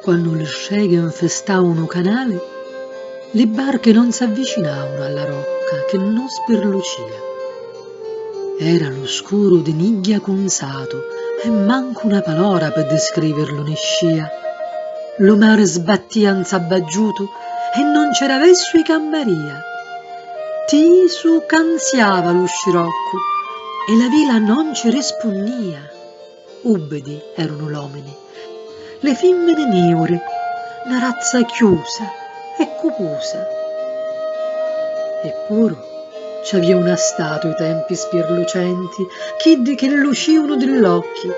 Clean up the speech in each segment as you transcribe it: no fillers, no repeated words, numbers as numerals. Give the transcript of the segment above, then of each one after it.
Quando le streghe infestavano canale, le barche non s'avvicinavano alla rocca che non sperlucia. Era lo scuro di niglia consato e manco una parola per descriverlo ne scia. Lo mare sbattia insabaggiuto e non c'era verso i cammaria. Ti su canziava lo scirocco e la vila non ci rispugnia. Ubidi erano l'uomini, le femmine neure, una razza chiusa e cuposa. Eppure c'aveva una statua ai tempi spirlucenti, chiddi che lucivano dell'occhi,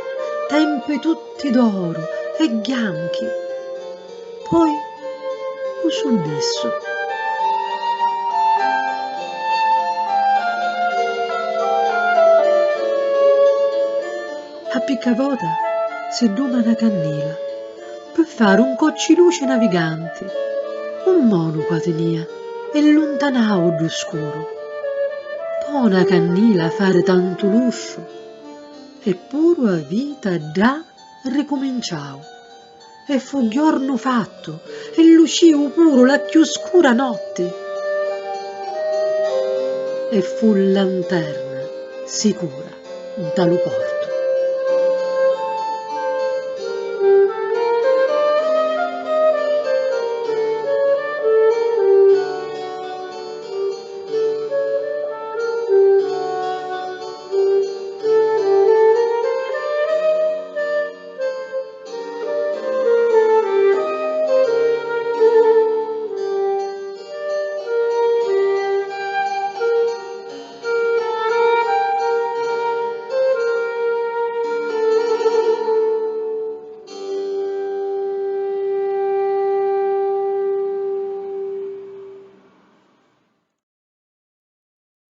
tempi tutti d'oro e bianchi. Poi lo suddisso. A Piccavota si duma una cannila per fare un cocciluce navigante, un monaco tenia e lontanavo d'oscuro. Poi una cannila a fare tanto luscio, eppure a vita da ricominciavo. E fu giorno fatto e lucivo pure la più scura notte. E fu lanterna sicura da lo porto.